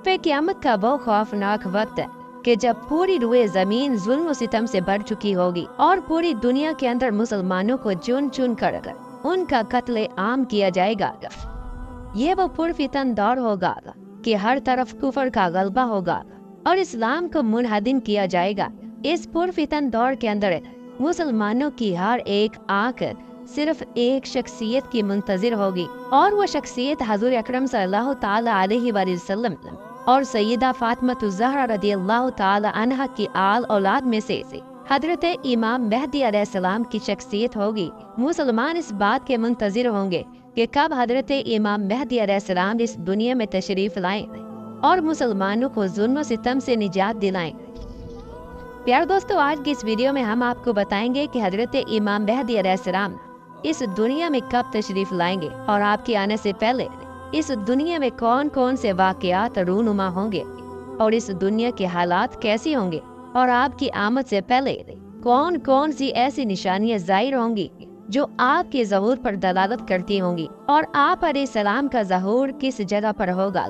वक़्फ़े क़यामत का वो खौफनाक वक्त है कि जब पूरी रुए ज़मीन जुल्म सितम से भर चुकी होगी और पूरी दुनिया के अंदर मुसलमानों को चुन चुन कर उनका कत्ले आम किया जाएगा। ये वो पुरफितन दौर होगा कि हर तरफ कुफर का गलबा होगा और इस्लाम को मुनहदिम किया जाएगा। इस पुरफितन दौर के अंदर मुसलमानों की हर एक आंख सिर्फ एक शख्सियत की मुंतजिर होगी और वो शख्सियत हजूर अकरम सल्लल्लाहु ताला अलैहि वसल्लम और सैयदा फातिमा ज़हरा रदियल्लाहु ताला अन्हा की आल औलाद में से हजरत इमाम मेहदी अलैहिस्सलाम की शख्सियत होगी। मुसलमान इस बात के मुंतजिर होंगे कि कब हजरत इमाम मेहदी अलैहिस्सलाम इस दुनिया में तशरीफ लाएं और मुसलमानों को जुल्म सितम से निजात दिलाएं। प्यारे दोस्तों, आज की इस वीडियो में हम आपको बताएंगे कि हजरत इमाम मेहदी अलैहिस्सलाम इस दुनिया में कब तशरीफ लाएंगे और आपके आने से पहले इस दुनिया में कौन कौन से वाक़यात रूनुमा होंगे और इस दुनिया के हालात कैसे होंगे और आपकी आमद से पहले कौन कौन सी ऐसी निशानियां ज़ाहिर होंगी जो आपके ज़हूर पर दलालत करती होंगी और आप अलैहिस्सलाम का ज़हूर किस जगह पर होगा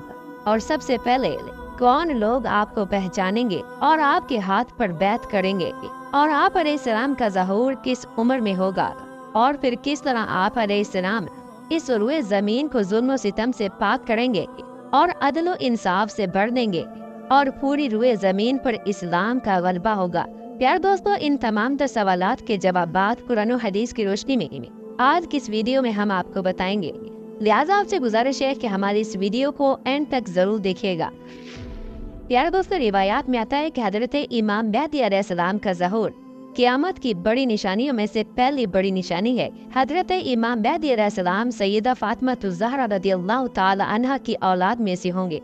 और सबसे पहले कौन लोग आपको पहचानेंगे और आपके हाथ पर बैत करेंगे और आप अलैहिस्सलाम का ज़हूर किस उम्र में होगा और फिर किस तरह आप अलैहिस्सलाम इस रुए ज़मीन को जुल्म सितम से पाक करेंगे और अदल व इंसाफ से भर देंगे और पूरी रुए ज़मीन पर इस्लाम का गलबा होगा। प्यारे दोस्तों, इन तमाम सवालात के जवाबात कुरान और हदीस की रोशनी में आज की इस वीडियो में हम आपको बताएंगे। लिहाजा आपसे गुजारिश है कि हमारी इस वीडियो को एंड तक जरूर देखिएगा। प्यारे दोस्तों, रिवायात में आता है कि हजरत इमाम मेहदी अलैहिस्सलाम का ज़हूर क़यामत की बड़ी निशानियों में से पहली बड़ी निशानी है। हजरत इमाम मेहदी अलैहिस्सलाम सैयदा फातिमा ज़हरा रदियल्लाहु ताला अन्हा की औलाद में से होंगे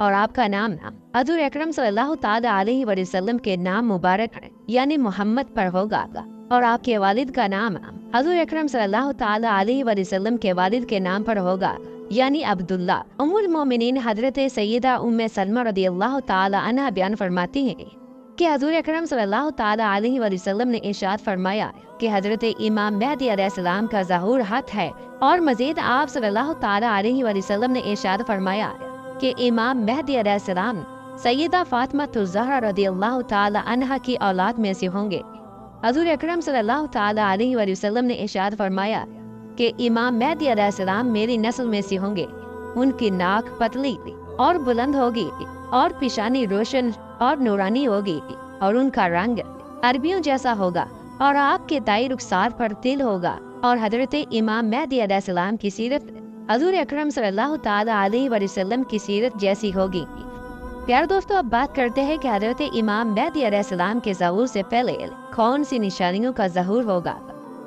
और आपका नाम हजूर अकरम सल्लल्लाहु ताला अलैहि वसल्लम के नाम मुबारक यानी मोहम्मद पर होगा और आपके वालिद का नाम हजूर अकरम सल्लल्लाहु ताला अलैहि वसल्लम के वालिद के नाम पर होगा यानी अब्दुल्ला। उम्मुल मोमिनीन हजरत सैयदा उम्मे सलमा रदियल्लाहु ताला अन्हा बयान फरमाती हैं कि हजूर अकरम सल्लल्लाहु ताला अलैहि वसल्लम ने इरशाद फरमाया कि हजरत इमाम मेहदी अलैहिस्सलाम का ज़हूर हक है और मजीद आप सल्लल्लाहु ताला अलैहि वसल्लम ने इरशाद फरमाया कि इमाम मेहदी अलैहिस्सलाम सैयदा फातिमा ज़हरा रदियल्लाहु ताला अन्हा की औलाद में से होंगे। हजूर अकरम सल्लल्लाहु ताला अलैहि वसल्लम ने इरशाद फरमाया कि इमाम मेहदी अलैहिस्सलाम मेरी नस्ल में से होंगे। उनकी नाक पतली और बुलंद होगी और पेशानी रोशन और नूरानी होगी और उनका रंग अरबियों जैसा होगा और आपके दाई रुखसार पर तिल होगा और हजरत इमाम मेहदी अलैहिस्सलाम की सीरत हजूर अकरम सल्लल्लाहु ताला अलैहि वसल्लम की सीरत जैसी होगी। प्यारे दोस्तों, अब बात करते हैं कि हजरत इमाम मेहदी अलैहिस्सलाम के ज़हूर से पहले कौन सी निशानियों का ज़हूर होगा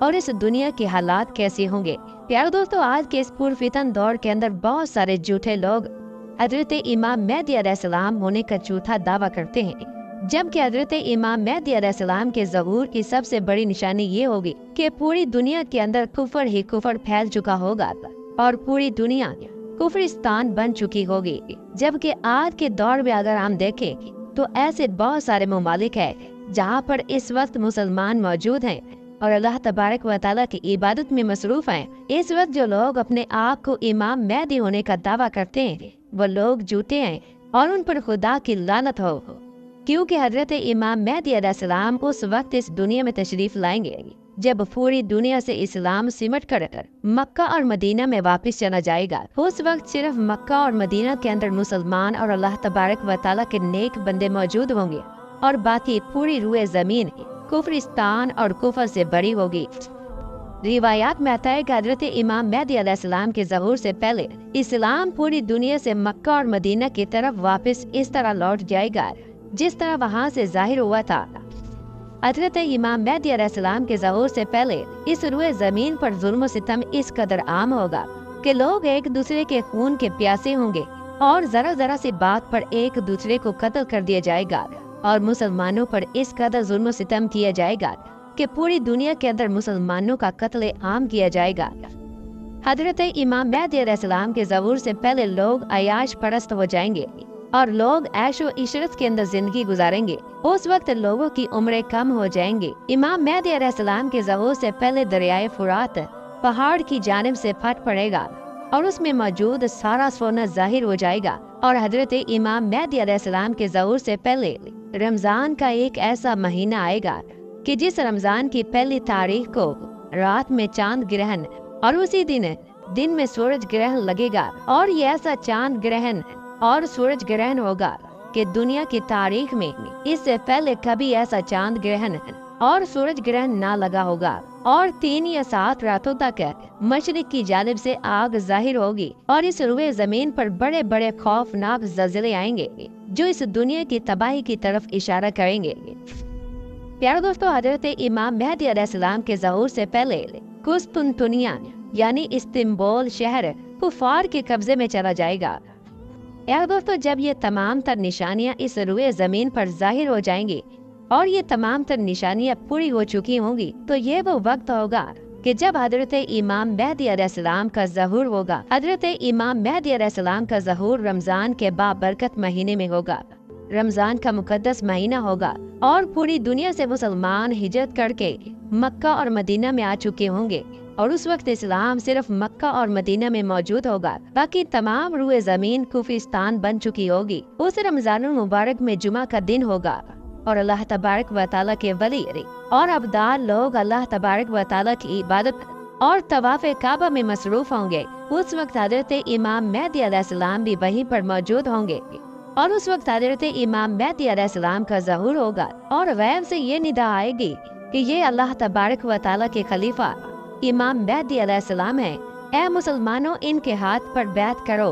और इस दुनिया के हालात कैसे होंगे। प्यारे दोस्तों, आज के इस पुरफितन दौर के अंदर बहुत सारे झूठे लोग हजरत इमाम मेहदी अलैहिस्सलाम होने का झूठा दावा करते हैं, जबकि हजरत इमाम मेहदी अलैहिस्सलाम के ज़हूर की सबसे बड़ी निशानी ये होगी कि पूरी दुनिया के अंदर कुफर ही कुफर फैल चुका होगा और पूरी दुनिया कुफरिस्तान बन चुकी होगी। जबकि आज के दौर में अगर हम देखें तो ऐसे बहुत सारे ममालिक हैं जहाँ पर इस वक्त मुसलमान मौजूद हैं और अल्लाह तबारक व तआला की इबादत में मसरूफ हैं। इस वक्त जो लोग अपने आप को इमाम मेहदी होने का दावा करते हैं वो लोग झूठे हैं और उन पर खुदा की लानत हो, क्योंकि हजरत इमाम मेहदी अलैहिस्सलाम उस वक्त इस दुनिया में तशरीफ लाएंगे जब पूरी दुनिया से इस्लाम सिमट कर मक्का और मदीना में वापस चला जाएगा। उस वक्त सिर्फ मक्का और मदीना के अंदर मुसलमान और अल्लाह तबारक व तआला के नेक बंदे मौजूद होंगे और बाकी पूरी रुए ज़मीन कुफरिस्तान और कुफर से बड़ी होगी। रिवायात में आता है कि हजरत इमाम मेहदी अलैहिस्सलाम के ज़हूर से पहले इस्लाम पूरी दुनिया से मक्का और मदीना की तरफ वापस इस तरह लौट जाएगा जिस तरह वहाँ से जाहिर हुआ था। हजरत इमाम मेहदी अलैहिस्सलाम के ज़हूर से पहले इस रुए ज़मीन पर जुल्म सितम इस कदर आम होगा कि लोग एक दूसरे के खून के प्यासे होंगे और जरा जरा सी बात पर एक दूसरे को कत्ल कर दिया जाएगा और मुसलमानों पर इस कदर जुल्म सितम किया जाएगा कि पूरी दुनिया के अंदर मुसलमानों का कत्ले आम किया जाएगा। हजरत इमाम मेहदी अलैहिस्सलाम के ज़हूर से पहले लोग अयाश परस्त हो जाएंगे और लोग ऐशो इशरत के अंदर जिंदगी गुजारेंगे। उस वक्त लोगों की उम्रें कम हो जाएंगी। इमाम मेहदी अलैहिस्सलाम के ज़हूर से पहले दरियाए फुरात पहाड़ की जानिब से फट पड़ेगा और उसमें मौजूद सारा सोना जाहिर हो जाएगा और हजरत इमाम मेहदी अलैहिस्सलाम के ज़हूर से पहले रमज़ान का एक ऐसा महीना आएगा कि जिस रमज़ान की पहली तारीख को रात में चांद ग्रहण और उसी दिन में सूरज ग्रहण लगेगा। और ये ऐसा चांद ग्रहण और सूरज ग्रहण होगा कि दुनिया की तारीख में इससे पहले कभी ऐसा चांद ग्रहण और सूरज ग्रहण ना लगा होगा। और 3 या 7 रातों तक मशरिक की जानिब से आग जाहिर होगी और इस रुए जमीन पर बड़े बड़े खौफनाक ज़लज़ले आएंगे जो इस दुनिया की तबाही की तरफ इशारा करेंगे। प्यारे दोस्तों, हजरत इमाम मेहदी अलैहिस्सलाम के ज़हूर से पहले कुस्तुनतुनिया यानी इस्तांबुल शहर कुफार के कब्जे में चला जाएगा। यार दोस्तों, जब ये तमाम तर निशानियां इस रुए जमीन पर जाहिर हो जाएंगी और ये तमाम तर निशानियां पूरी हो चुकी होंगी, तो ये वो वक्त होगा कि जब हजरत इमाम मेहदी अलैहिस्सलाम का ज़हूर होगा। हजरत इमाम मेहदी अलैहिस्सलाम का ज़हूर रमज़ान के बाबरकत महीने में होगा। रमज़ान का मुकद्दस महीना होगा और पूरी दुनिया से मुसलमान हिजरत करके मक्का और मदीना में आ चुके होंगे और उस वक्त इस्लाम सिर्फ मक्का और मदीना में मौजूद होगा, बाकी तमाम रुए जमीन कुफिस्तान बन चुकी होगी। उस रमज़ानुल मुबारक में जुमा का दिन होगा और अल्लाह तबारक व तआला के वली और अब्दाल लोग अल्लाह तबारक व तआला की इबादत और तवाफ काबा में मसरूफ होंगे। उस वक्त हजरत इमाम मेहदी अलैहिस्सलाम भी वहीं पर मौजूद होंगे और उस वक्त हजरत इमाम मेहदी अलैहिस्सलाम का ज़हूर होगा और गैब से ये निदा आएगी कि ये अल्लाह तबारक व तआला के खलीफा इमाम मेहदी अलैहिस्सलाम है। ऐ मुसलमानों, इनके हाथ पर बैत करो।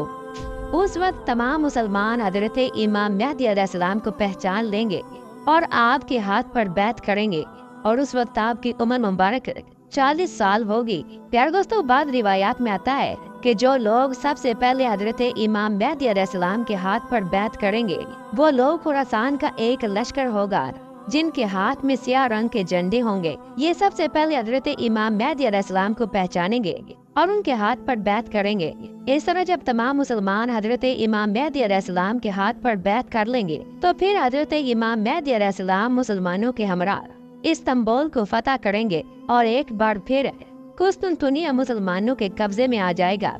उस वक्त तमाम मुसलमान हजरत इमाम मेहदी अलैहिस्सलाम को पहचान लेंगे और आपके हाथ पर बैत करेंगे और उस वक्त आपकी उम्र मुबारक 40 साल होगी। प्यारे दोस्तों, बाद रिवायात में आता है कि जो लोग सबसे पहले हजरत इमाम मेहदी अलैहिस्सलाम के हाथ पर बैत करेंगे वो लोग खुरासान का एक लश्कर होगा जिनके हाथ में सियाह रंग के झंडे होंगे। ये सबसे पहले हजरत इमाम मेहदी अलैहिस्सलाम को पहचानेंगे और उनके हाथ पर बैत करेंगे। इस तरह जब तमाम मुसलमान हजरत इमाम मेहदी अलैहिस्सलाम के हाथ पर बैत कर लेंगे तो फिर हजरत इमाम मेहदी अलैहिस्सलाम मुसलमानों के हमरा इस्तांबुल को फतह करेंगे और एक बार फिर कुस्तुनतुनिया मुसलमानों के कब्जे में आ जाएगा।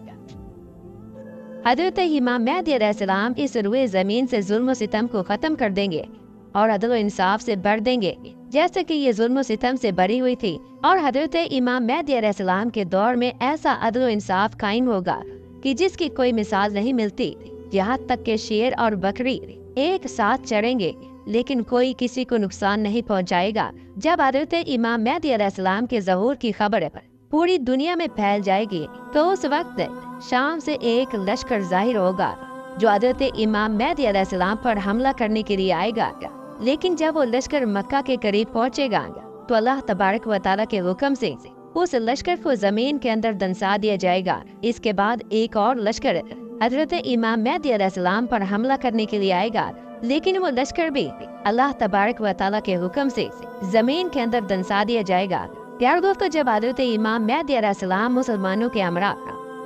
हजरत इमाम मेहदी अलैहिस्सलाम इस रुए जमीन से जुल्म सितम को खत्म कर देंगे और अदल व इंसाफ से भर देंगे जैसे कि ये जुल्म सितम से भरी हुई थी। और हजरत इमाम मेहदी अलैहिस्सलाम के दौर में ऐसा अदल व इंसाफ कायम होगा कि जिसकी कोई मिसाल नहीं मिलती। यहाँ तक के शेर और बकरी एक साथ चढ़ेंगे लेकिन कोई किसी को नुकसान नहीं पहुँचाएगा। जब हजरत इमाम मेहदी अलैहिस्सलाम के ज़हूर की खबर पूरी दुनिया में फैल जाएगी तो उस वक्त शाम से एक लश्कर जाहिर होगा जो हजरत इमाम मेहदी अलैहिस्सलाम पर हमला करने के लिए आएगा। लेकिन जब वो लश्कर मक्का के करीब पहुंचेगा तो अल्लाह तबारक व तआला के हुक्म से उस लश्कर को जमीन के अंदर दंसा दिया जाएगा। इसके बाद एक और लश्कर हजरत इमाम मेहदी अलैहिस्सलाम पर हमला करने के लिए आएगा, लेकिन वो लश्कर भी अल्लाह तबारक व तआला के हुक्म से जमीन के अंदर दंसा दिया जाएगा। प्यारे दोस्तों, जब हजरत इमाम मेहदी अलैहिस्सलाम मुसलमानों के हमरा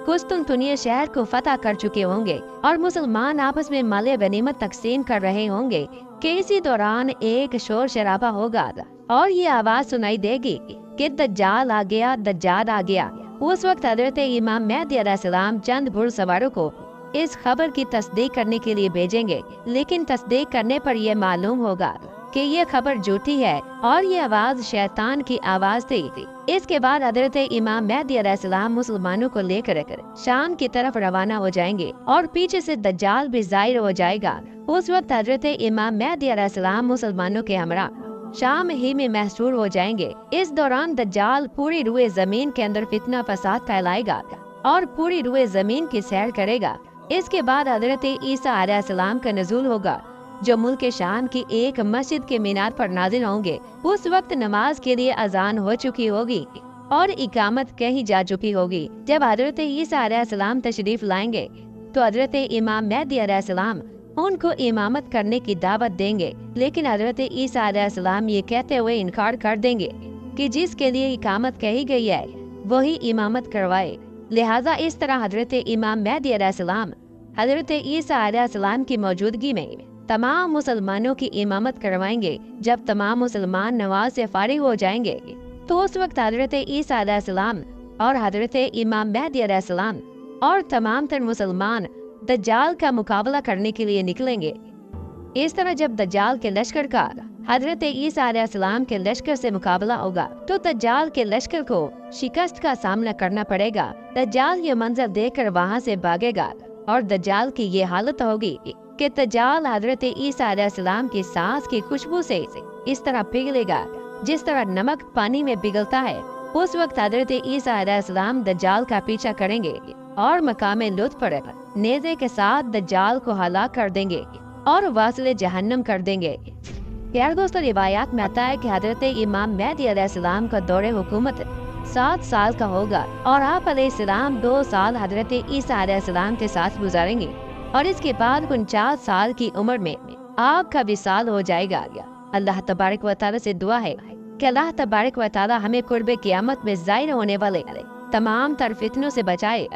कुस्तुनतुनिया शहर को फतह कर चुके होंगे और मुसलमान आपस में माले गनीमत तकसीम कर रहे होंगे कि इसी दौरान एक शोर शराबा होगा और ये आवाज सुनाई देगी कि दज्जाल आ गया, दज्जाल आ गया। उस वक्त हजरत इमाम मेहदी अलैहिस्सलाम चंद घुड़सवारों को इस खबर की तस्दीक करने के लिए भेजेंगे, लेकिन तस्दीक करने पर यह मालूम होगा कि ये खबर झूठी है और ये आवाज शैतान की आवाज थी। इसके बाद हजरत इमाम मेहदी अलैहिस्सलाम मुसलमानों को लेकर शाम की तरफ रवाना हो जाएंगे और पीछे से दज्जाल भी जाहिर हो जाएगा। उस वक्त हजरत इमाम मेहदी अलैहिस्सलाम मुसलमानों के हमरा शाम ही में महसूर हो जाएंगे। इस दौरान दज्जाल पूरी रुए जमीन के अंदर फितना फसाद फैलाएगा और पूरी रुए जमीन की सैर करेगा। इसके बाद हजरत ईसा अलैहिस्सलाम का नज़ूल होगा जो मुल्क शाम की एक मस्जिद के मीनार पर नाजिल होंगे। उस वक्त नमाज के लिए अजान हो चुकी होगी और इकामत कही जा चुकी होगी। जब हजरत ईसा अलैहिस्सलाम तशरीफ लाएंगे तो हजरत इमाम मेहदी अलैहिस्सलाम उनको इमामत करने की दावत देंगे, लेकिन हजरत ईसा अलैहिस्सलाम ये कहते हुए इनकार कर देंगे कि जिसके लिए इकामत कही गई है वही इमामत करवाए। लिहाजा इस तरह हजरत इमाम मेहदी अलैहिस्सलाम हजरत ईसा अलैहिस्सलाम की मौजूदगी में तमाम मुसलमानों की इमामत करवाएंगे। जब तमाम मुसलमान नमाज से फारिग हो जाएंगे तो उस वक्त हजरत ईसा अलैहिस्सलाम और हजरत इमाम मेहदी अलैहिस्सलाम और तमाम तर मुसलमान दज्जाल का मुकाबला करने के लिए निकलेंगे। इस तरह जब दज्जाल के लश्कर का हजरत ईसा अलैहिस्सलाम के लश्कर से मुकाबला होगा तो दज्जाल के लश्कर को शिकस्त का सामना करना पड़ेगा। दज्जाल ये मंजर देखकर वहाँ से भागेगा और दज्जाल की ये हालत होगी कि दज्जाल हजरत ईसा अलैहिस्सलाम की सांस की खुशबू से इस तरह पिघलेगा जिस तरह नमक पानी में पिघलता है। उस वक्त हजरत ईसा अलैहिस्सलाम दज्जाल का पीछा करेंगे और मकाम लुत्फ पर नेज़े के साथ दज्जाल को हलाक कर देंगे और वासिले जहन्नम कर देंगे। यार दोस्तों, रिवायात में आता है कि हजरत इमाम मेहदी अलैहिस्सलाम का दौरे हुकूमत 7 साल का होगा और आप अलैहिस्सलाम 2 साल हजरत ईसा अलैहिस्सलाम के साथ गुजारेंगे और इसके बाद 49 साल की उम्र में आपका विसाल हो जाएगा। अल्लाह तबारक व तआला से दुआ है कि अल्लाह तबारक व तआला हमें कुर्बे क़यामत में ज़ाहिर होने वाले तमाम तर फितनों से बचाए।